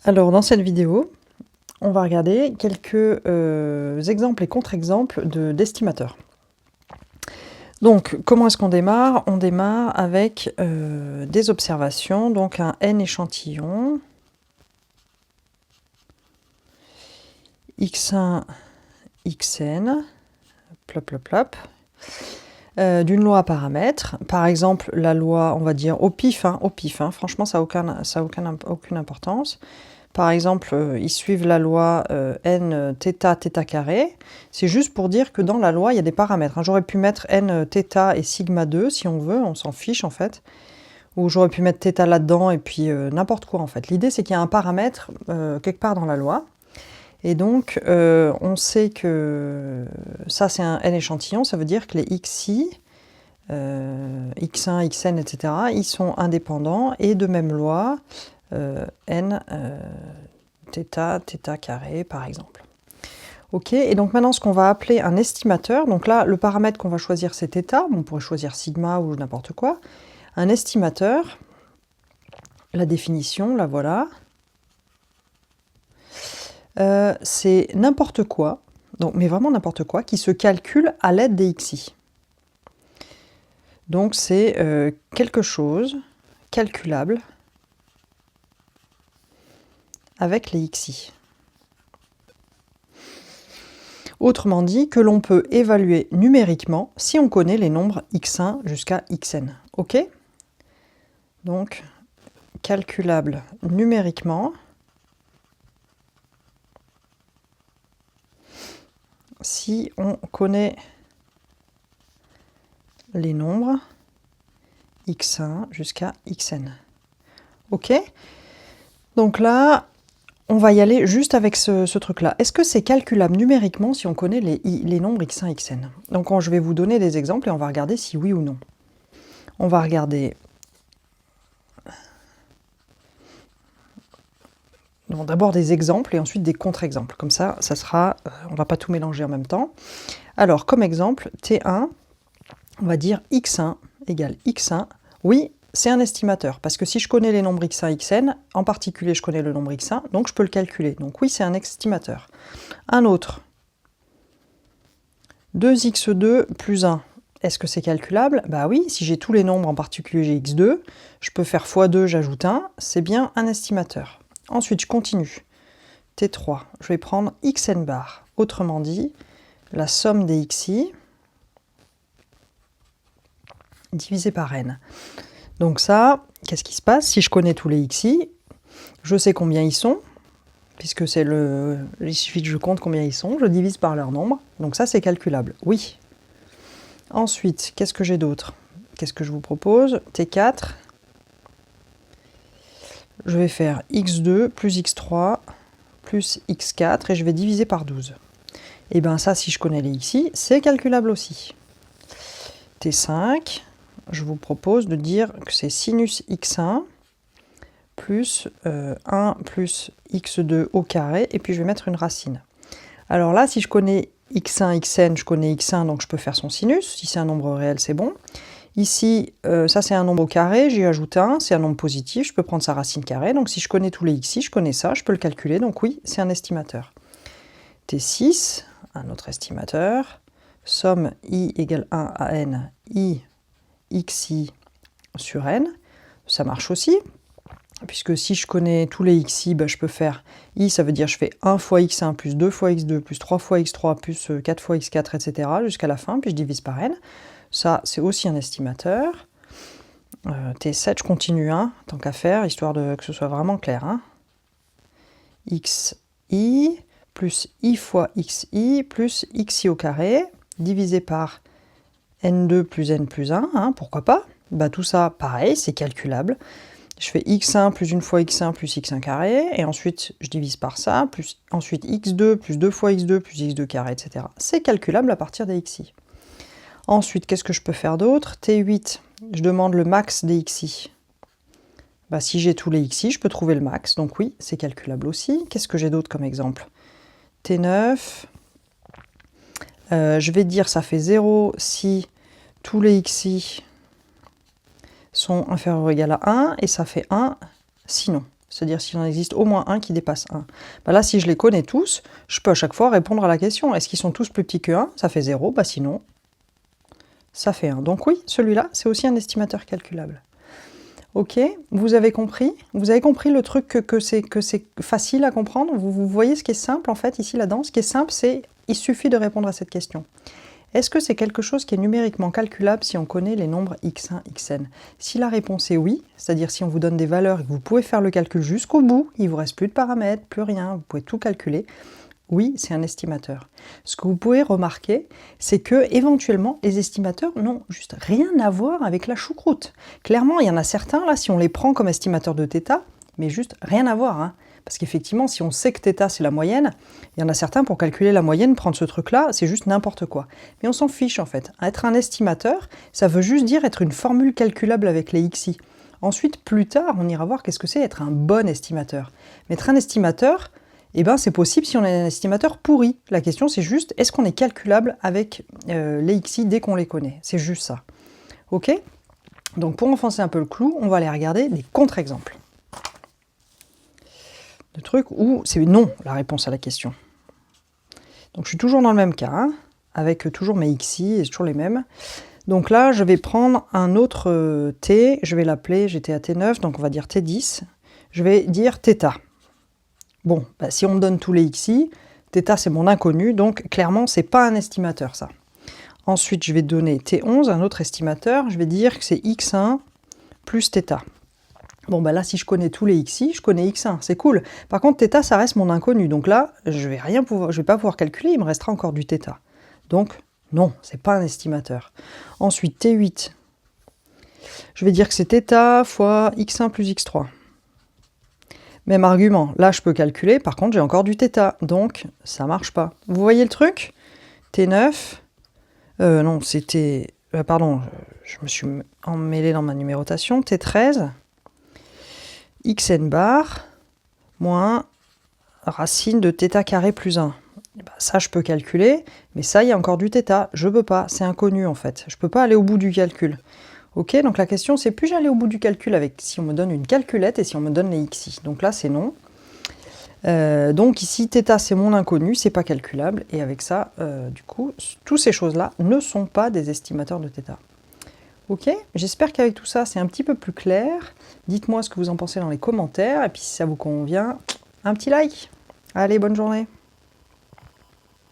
Alors dans cette vidéo, on va regarder quelques exemples et contre-exemples d'estimateurs. Donc comment est-ce qu'on démarre? On démarre avec des observations, donc un n échantillon, x1, xn, plop plop plop, d'une loi à paramètres. Par exemple, la loi, on va dire au pif, franchement ça n'a aucune importance. Par exemple, ils suivent la loi n θ carré. C'est juste pour dire que dans la loi, il y a des paramètres. J'aurais pu mettre n θ et sigma 2 si on veut, on s'en fiche en fait. Ou j'aurais pu mettre θ là-dedans et puis n'importe quoi en fait. L'idée c'est qu'il y a un paramètre quelque part dans la loi. Et donc on sait que ça c'est un n échantillon, ça veut dire que les xi, x1, xn, etc., ils sont indépendants et de même loi. N θ carré par exemple. Ok, et donc maintenant ce qu'on va appeler un estimateur, donc là le paramètre qu'on va choisir c'est θ, on pourrait choisir sigma ou n'importe quoi. Un estimateur, la définition, la voilà. C'est n'importe quoi, donc, mais vraiment n'importe quoi, qui se calcule à l'aide des xi. Donc c'est quelque chose calculable avec les xi. Autrement dit, que l'on peut évaluer numériquement si on connaît les nombres x1 jusqu'à xn. Ok? Donc, calculable numériquement si on connaît les nombres x1 jusqu'à xn. Ok? Donc là, on va y aller juste avec ce truc-là. Est-ce que c'est calculable numériquement si on connaît les nombres x1, xn? Donc je vais vous donner des exemples et on va regarder si oui ou non. On va regarder d'abord des exemples et ensuite des contre-exemples. Comme ça sera, on ne va pas tout mélanger en même temps. Alors, comme exemple, T1, on va dire x1 égale x1. Oui, c'est un estimateur, parce que si je connais les nombres x1, xn, en particulier je connais le nombre x1, donc je peux le calculer. Donc oui, c'est un estimateur. Un autre, 2x2 plus 1. Est-ce que c'est calculable? Bah oui, si j'ai tous les nombres, en particulier j'ai x2, je peux faire x2, j'ajoute 1, c'est bien un estimateur. Ensuite, je continue. T3, je vais prendre xn bar. Autrement dit, la somme des xi divisé par n. Donc ça, qu'est-ce qui se passe? Si je connais tous les xi, je sais combien ils sont, puisque c'est il suffit que je compte combien ils sont, je divise par leur nombre. Donc ça, c'est calculable. Oui. Ensuite, qu'est-ce que j'ai d'autre? Qu'est-ce que je vous propose? T4. Je vais faire x2 plus x3 plus x4 et je vais diviser par 12. Et bien ça, si je connais les xi, c'est calculable aussi. T5, je vous propose de dire que c'est sinus x1 plus 1 plus x2 au carré, et puis je vais mettre une racine. Alors là, si je connais x1, xn, je connais x1, donc je peux faire son sinus. Si c'est un nombre réel, c'est bon. Ici, ça c'est un nombre au carré, j'y ajoute 1, c'est un nombre positif, je peux prendre sa racine carrée. Donc si je connais tous les xi, je connais ça, je peux le calculer. Donc oui, c'est un estimateur. T6, un autre estimateur. Somme i égale 1 à n, i xi sur n. Ça marche aussi, puisque si je connais tous les xi, bah, je peux faire i, ça veut dire je fais 1 fois x1 plus 2 fois x2 plus 3 fois x3 plus 4 fois x4, etc. jusqu'à la fin, puis je divise par n. Ça, c'est aussi un estimateur. T7, je continue, hein, tant qu'à faire, histoire que ce soit vraiment clair. Hein. xi plus i fois xi plus xi au carré, divisé par n2 plus n plus 1, hein, pourquoi pas? Bah, tout ça, pareil, c'est calculable. Je fais x1 plus une fois x1 plus x1 carré, et ensuite je divise par ça, plus ensuite x2 plus 2 fois x2 plus x2 carré, etc. C'est calculable à partir des xi. Ensuite, qu'est-ce que je peux faire d'autre? T8, je demande le max des xi. Bah, si j'ai tous les xi, je peux trouver le max, donc oui, c'est calculable aussi. Qu'est-ce que j'ai d'autre comme exemple? T9, je vais dire ça fait 0 si tous les xi sont inférieurs ou égal à 1, et ça fait 1 sinon. c'est-à-dire s'il en existe au moins un qui dépasse 1. Bah là, si je les connais tous, je peux à chaque fois répondre à la question. Est-ce qu'ils sont tous plus petits que 1? Ça fait 0, bah sinon, ça fait 1. Donc oui, celui-là, c'est aussi un estimateur calculable. Ok, vous avez compris? Vous avez compris le truc que c'est facile à comprendre? Vous voyez ce qui est simple en fait ici là-dedans? Ce qui est simple, c'est il suffit de répondre à cette question. Est-ce que c'est quelque chose qui est numériquement calculable si on connaît les nombres x1, xn? Si la réponse est oui, c'est-à-dire si on vous donne des valeurs et que vous pouvez faire le calcul jusqu'au bout, il ne vous reste plus de paramètres, plus rien, vous pouvez tout calculer, oui, c'est un estimateur. Ce que vous pouvez remarquer, c'est que éventuellement, les estimateurs n'ont juste rien à voir avec la choucroute. Clairement, il y en a certains, là, si on les prend comme estimateurs de θ, mais juste rien à voir, hein. Parce qu'effectivement, si on sait que θ, c'est la moyenne, il y en a certains, pour calculer la moyenne, prendre ce truc-là, c'est juste n'importe quoi. Mais on s'en fiche, en fait. Être un estimateur, ça veut juste dire être une formule calculable avec les xi. Ensuite, plus tard, on ira voir qu'est-ce que c'est être un bon estimateur. Mais être un estimateur, eh ben, c'est possible si on est un estimateur pourri. La question, c'est juste, est-ce qu'on est calculable avec les xi dès qu'on les connaît? C'est juste ça. Ok? Donc, pour enfoncer un peu le clou, on va aller regarder des contre-exemples. De trucs où c'est non, la réponse à la question. Donc, je suis toujours dans le même cas, hein, avec toujours mes xi, et toujours les mêmes. Donc là, je vais prendre un autre t, je vais l'appeler, j'étais à t9, donc on va dire t10. Je vais dire θ. Bon, bah, si on me donne tous les xi, θ c'est mon inconnu, donc clairement c'est pas un estimateur ça. Ensuite je vais donner t11, un autre estimateur, je vais dire que c'est x1 plus θ. Bon bah là si je connais tous les xi, je connais x1, c'est cool. Par contre θ ça reste mon inconnu, donc là je vais pas pouvoir calculer, il me restera encore du θ. Donc non, c'est pas un estimateur. Ensuite t8, je vais dire que c'est θ fois x1 plus x3. Même argument, là je peux calculer, par contre j'ai encore du θ, donc ça marche pas. Vous voyez le truc? T9, non c'était, pardon, je me suis emmêlé dans ma numérotation, T13, xn bar, moins racine de θ carré plus 1. Et ben, ça je peux calculer, mais ça il y a encore du θ, je peux pas, c'est inconnu en fait, je peux pas aller au bout du calcul. Ok, donc la question c'est puis-je aller au bout du calcul avec si on me donne une calculette et si on me donne les xi. Donc là c'est non. Donc ici θ c'est mon inconnu, c'est pas calculable et avec ça, du coup, toutes ces choses-là ne sont pas des estimateurs de θ. Ok, j'espère qu'avec tout ça c'est un petit peu plus clair. Dites-moi ce que vous en pensez dans les commentaires et puis si ça vous convient, un petit like. Allez, bonne journée.